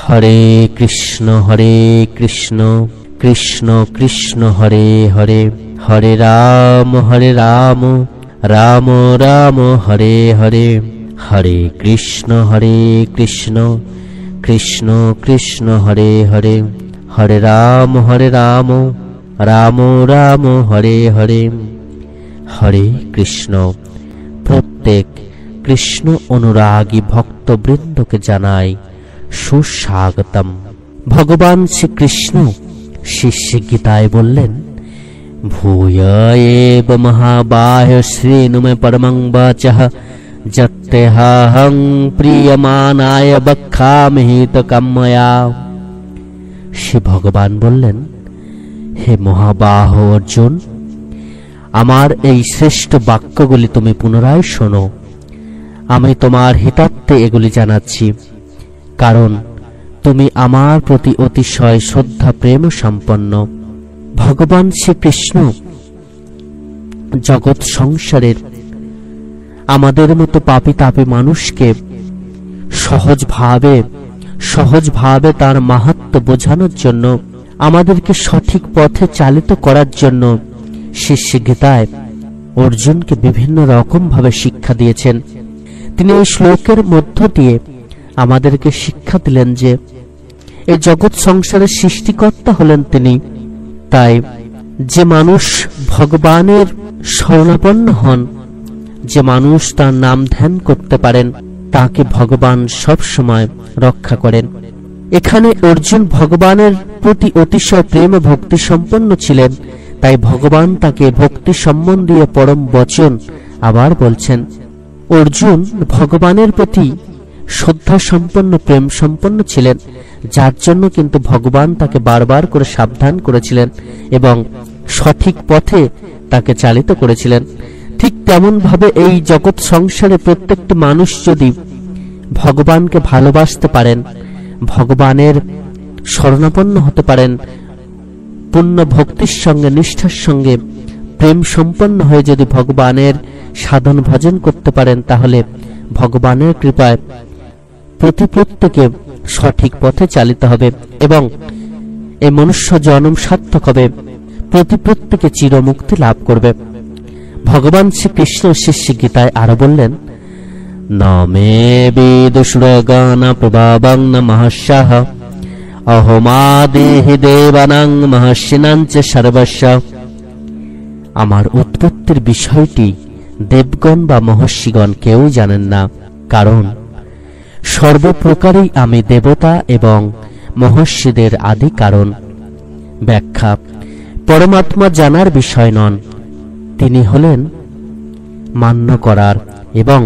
হরে কৃষ্ণ কৃষ্ণ কৃষ্ণ হরে হরে, হরে রাম রাম রাম হরে হরে, হরে কৃষ্ণ কৃষ্ণ কৃষ্ণ হরে হরে, হরে রাম রাম রাম হরে হরে, হরে কৃষ্ণ। প্রত্যেক কৃষ্ণ অনুরাগী ভক্তবৃন্দকে জানাই সুস্বাগতম। ভগবান শ্রীকৃষ্ণ শিষ্য গীতায় বললেন, ভূয় এব মহাবাহ্য শ্রীণু মে পরমং বাচঃ যত্যহং প্রিয়মানায় বক্ষামি হিতকাম্যয়া। শ্রী ভগবান বললেন, হে মহাবাহ অর্জুন, আমার এই শ্রেষ্ঠ বাক্যগুলি তুমি পুনরায় শোনো। আমি তোমার হিতার্থে এগুলি জানাচ্ছি, কারণ তুমি আমার প্রতি অতিশয় শ্রদ্ধা প্রেম সম্পন্ন। ভগবান শ্রীকৃষ্ণ জগৎ সংসারের আমাদের মতো পাপী তাপী মানুষকে সহজভাবে তার মাহাত্ম্য বোঝানোর জন্য, আমাদেরকে সঠিক পথে চালিত করার জন্য শিষ্য গীতায় অর্জুনকে বিভিন্ন রকম ভাবে শিক্ষা দিয়েছেন। তিনি এই শ্লোকের মধ্য দিয়ে আমাদেরকে শিক্ষা দিলেন যে এই জগৎ সংসারের সৃষ্টিকর্তা হলেন তিনি। তাই যে মানুষ ভগবানের শরণাপন্ন হন, যে মানুষ তার নাম ধ্যান করতে পারেন, তাকে ভগবান সব সময় রক্ষা করেন। এখানে অর্জুন ভগবানের প্রতি অতিশয় প্রেম ও ভক্তি সম্পন্ন ছিলেন, তাই ভগবান তাকে ভক্তি সম্বন্ধীয় পরম বচন আবার বলছেন। অর্জুন ভগবানের প্রতি শ্রদ্ধা সম্পন্ন প্রেম সম্পন্ন ছিলেন, যার জন্য কিন্তু ভগবান তাকে বারবার করে সাবধান করেছিলেন এবং সঠিক পথে তাকে চালিত করেছিলেন। ঠিক তেমন ভাবে এই জগৎ সংসারে প্রত্যেকটি মানুষ যদি ভগবানকে ভালোবাসতে পারেন, ভগবানের শরণাপন্ন হতে পারেন, পূর্ণ ভক্তির সঙ্গে নিষ্ঠার সঙ্গে প্রেম সম্পন্ন হয়ে যদি ভগবানের সাধন ভজন করতে পারেন, তাহলে ভগবানের কৃপায় প্রত্যেকে সঠিক পথে চালিত হবে এবং এই মনুষ্য জন্ম সার্থক হবে, প্রত্যেকে চিরমুক্তি লাভ করবে। ভগবান শ্রীকৃষ্ণ শিষ্য গীতায় আরো বললেন, নমে বিদুষুরগণ প্রভাবং ন মহস্যাঃ অহমাদিহি দেবানাং মহর্ষিণাং চ সর্বস্য। আমার উৎপত্তির বিষয়টি দেবগণ বা মহর্ষিগণ কেউ জানেন না, কারণ সর্বপ্রকারেই আমি দেবতা এবং মহর্ষিদের আদি কারণ। ব্যাখ্যা: পরমাত্মা জানার বিষয় নন, তিনি হলেন মান্য করার এবং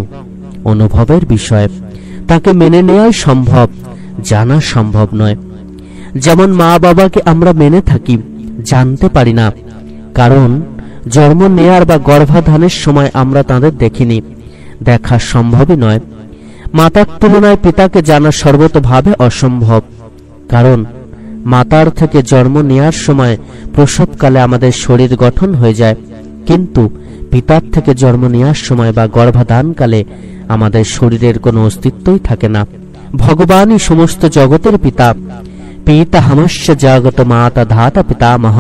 অনুভবের বিষয়। তাকে মেনে নেওয়াই সম্ভব, জানা সম্ভব নয়। যেমন মা বাবাকে আমরা মেনে থাকি, জানতে পারি না, কারণ জন্ম নেয়ার বা গর্ভাধানের সময় আমরা তাদের দেখিনি, দেখা সম্ভবই নয়। মাতার তুলনায় পিতাকে জানা সর্বতোভাবে অসম্ভব, কারণ মাতার থেকে জন্ম নেয়ার সময় প্রসবকালে আমাদের শরীর গঠন হয়ে যায়, কিন্তু পিতার থেকে জন্ম নেয়ার সময় বা গর্ভাধানকালে আমাদের শরীরের কোনো অস্তিত্বই থাকে না। ভগবানই সমস্ত জগতের পিতা। পিতাহমস্য জগত মাতা ধাতা পিতামহ,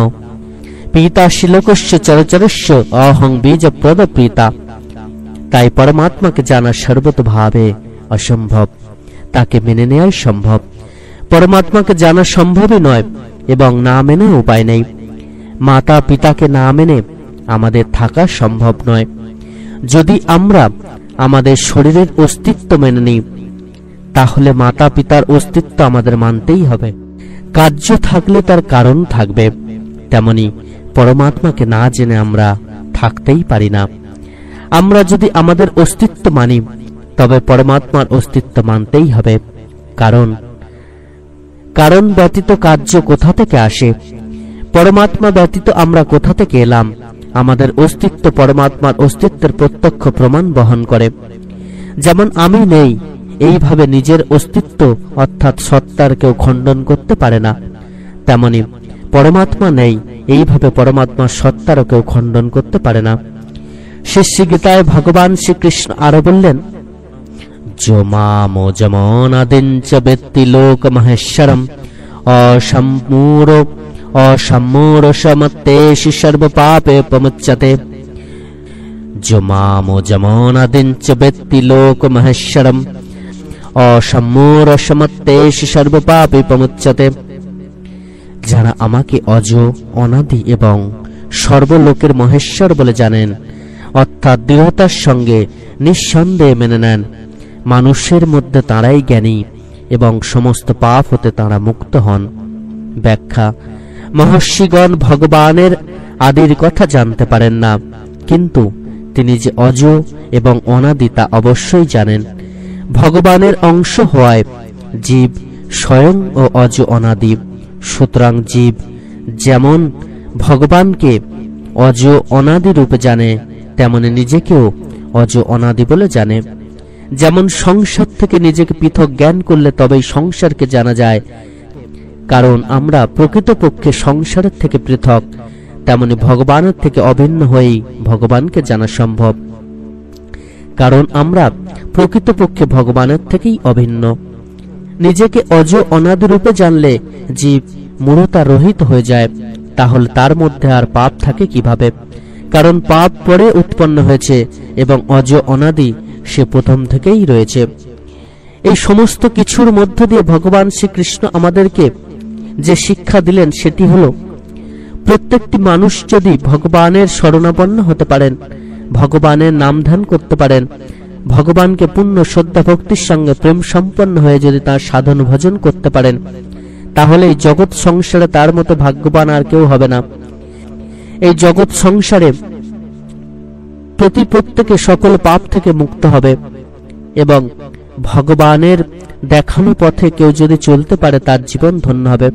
পিতা শিলকস্য চরচরস্য অহং বীজ প্রদ পিতা। তাই পরমাত্মাকে জানা সর্বতোভাবে অসম্ভব, তাকে মেনে নেওয়াই সম্ভব। পরমাত্মাকে জানা সম্ভবই নয় এবং না মেনে উপায় নেই। মাতা পিতাকে না মেনে আমাদের থাকা সম্ভব নয়। যদি আমরা আমাদের শরীরের অস্তিত্ব মেনে নিই, তাহলে মাতা পিতার অস্তিত্ব আমাদের মানতেই হবে। কার্য থাকলে তার কারণ থাকবে, তেমনি পরমাত্মাকে না জেনে আমরা থাকতেই পারি না। আমরা যদি আমাদের অস্তিত্ব মানি, তবে পরমাত্মার অস্তিত্ব মানতেই হবে, কারণ ব্যতীত কার্য কোথা থেকে আসে? পরমাত্মা ব্যতীত আমরা কোথা থেকে এলাম? আমাদের অস্তিত্ব পরমাত্মার অস্তিত্বের প্রত্যক্ষ প্রমাণ বহন করে। যেমন আমি নেই, এইভাবে নিজের অস্তিত্ব অর্থাৎ সত্তার কেউ খণ্ডন করতে পারে না, তেমনি পরমাত্মা নেই, এইভাবে পরমাত্মার সত্তারও কেউ খণ্ডন করতে পারে না। শিষ্য গীতায় ভগবান শ্রীকৃষ্ণ আরো বললেন, जो मामो जमोनादिंच वेत्ति लोकमहेश्वरम् असम्मूढ समत्तेषु सर्वपापे प्रमुच्यते। जो मामो जमोनादिंच वेत्ति लोकमहेश्वरम् असम्मूढ समत्तेषु सर्वपापे प्रमुच्यते। যারা আমাকে অজ, অনাদি এবং সর্বলোকের মহেশ্বর বলে জানেন, অর্থাৎ দৃঢ়তার সঙ্গে নিঃসন্দেহে মেনে নেন, মানুষের মধ্যে তাঁরাই জ্ঞানী এবং সমস্ত পাপ হতে তাঁরা মুক্ত হন। ব্যাখ্যা: মহর্ষিগণ ভগবানের আদির কথা জানতে পারেন না, কিন্তু তিনি যে অজ এবং অনাদি তা অবশ্যই জানেন। ভগবানের অংশ হওয়ায় জীব স্বয়ং ও অজ অনাদি। সুতরাং জীব যেমন ভগবানকে অজ অনাদি রূপে জানে, তেমনি নিজেকেও অজ অনাদি বলে জানে। যেমন সংসার থেকে নিজেকে পৃথক জ্ঞান করলে তবেই সংসারকে জানা যায়, কারণ আমরা প্রকৃতপক্ষে সংসারের থেকে পৃথক, তেমনি ভগবানের থেকে অভিন্ন হয়েই ভগবানকে জানা সম্ভব, কারণ আমরা প্রকৃতপক্ষে ভগবানের থেকেই অভিন্ন। নিজেকে অজ অনাদি রূপে জানলে জীব মূঢ়তা রহিত হয়ে যায়। তাহলে তার মধ্যে আর পাপ থাকে কিভাবে? কারণ পাপ পরে উৎপন্ন হয়েছে এবং অজ অনাদি সে প্রথম থেকেই রয়েছে। এই সমস্ত কিছুর মধ্য দিয়ে ভগবান শ্রীকৃষ্ণ আমাদেরকে যে শিক্ষা দিলেন সেটি হলো, প্রত্যেকটি মানুষ যদি ভগবানের শরণাপন্ন হতে পারেন, ভগবানের নাম ধ্যান করতে পারেন, ভগবানকে পূর্ণ শ্রদ্ধা ভক্তির সঙ্গে প্রেম সম্পন্ন হয়ে যদি তার সাধন ভজন করতে পারেন, তাহলে এই জগৎ সংসারে তার মতো ভাগ্যবান আর কেউ হবে না। এই জগৎ সংসারে প্রত্যেকে সকল পাপ থেকে মুক্ত হবে এবং ভগবানের দেখানো পথে কেউ যদি চলতে পারে তার জীবন ধন্য হবে।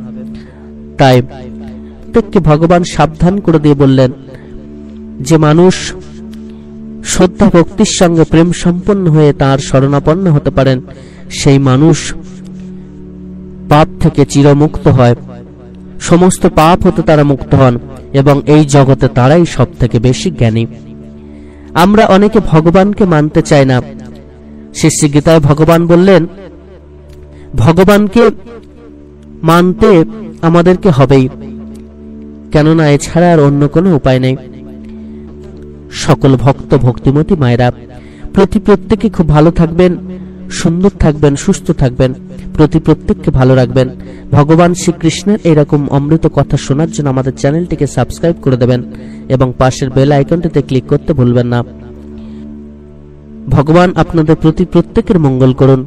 তাই প্রত্যেককে ভগবান সাবধান করে দিয়ে বললেন যে মানুষ শ্রদ্ধা ভক্তির সঙ্গে প্রেম সম্পন্ন হয়ে তার শরণাপন্ন হতে পারেন, সেই মানুষ পাপ থেকে চিরমুক্ত হয়, সমস্ত পাপ হতে তারা মুক্ত হন এবং এই জগতে তারাই সব থেকে বেশি জ্ঞানী। আমরা অনেকে ভগবানকে মানতে চাই না। শ্রী গীতায় ভগবান বললেন, ভগবানকে মানতে আমাদেরকে হবেই, কেননা এছাড়া আর অন্য কোনো উপায় নেই। সকল ভক্ত ভক্তিমতী মায়েরা প্রত্যেকে খুব ভালো থাকবেন, সুন্দর থাকবেন, সুস্থ থাকবেন, প্রত্যেককে ভালো রাখবেন। ভগবান শ্রীকৃষ্ণের এরকম অমৃত কথা শোনার জন্য আমাদের চ্যানেলটিকে সাবস্ক্রাইব করে দেবেন এবং পাশের বেল আইকনটিতে ক্লিক করতে ভুলবেন না। ভগবান আপনাদের প্রত্যেকের মঙ্গল করুন।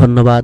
ধন্যবাদ।